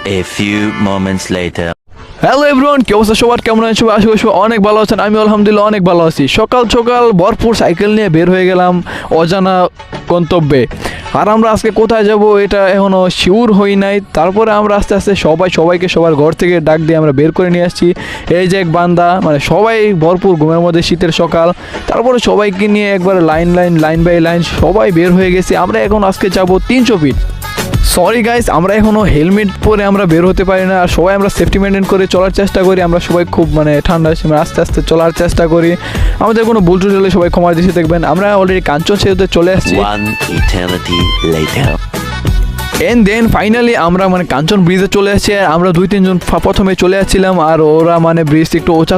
A few moments later. Hello everyone, কি অবস্থা সবার? কেমন আছেন সবাই? আশা করি সবাই অনেক ভালো আছেন। আমি আলহামদুলিল্লাহ অনেক ভালো আছি। সকাল সকাল ভরপুর সাইকেল নিয়ে বের হয়ে গেলাম অজানা গন্তব্যে। আর আমরা আজকে কোথায় যাব এটা এখনও শিওর হই নাই। তারপরে আমরা আস্তে আস্তে সবাইকে সবার ঘর থেকে ডাক দিয়ে আমরা বের করে নিয়ে আসছি। এই যে এক বান্দা, মানে সবাই ভরপুর ঘুমের মধ্যে, শীতের সকাল। তারপরে সবাইকে নিয়ে একবার লাইন বাই লাইন সবাই বের হয়ে গেছি। আমরা এখন আজকে যাব 300 ফিট। সরি গাইস, আমরা এখনও হেলমেট পরে আমরা বের হতে পারি না। আর সবাই আমরা সেফটি মেনটেন করে চলার চেষ্টা করি। আমরা সবাই খুব ঠান্ডার সময় আস্তে আস্তে চলার চেষ্টা করি। আমাদের কোনো ভুল টুল হলে সবাই ক্ষমার দৃষ্টি দেখবেন। আমরা অলরেডি কাঞ্চন সেতুতে চলে আসছি। One eternity later. And then finally আমরা কাঞ্চন ব্রিজে চলে আসছি। আমরা 2-3 জন প্রথমে চলে আসছিলাম, আর ওরা ব্রিজ একটু উঁচা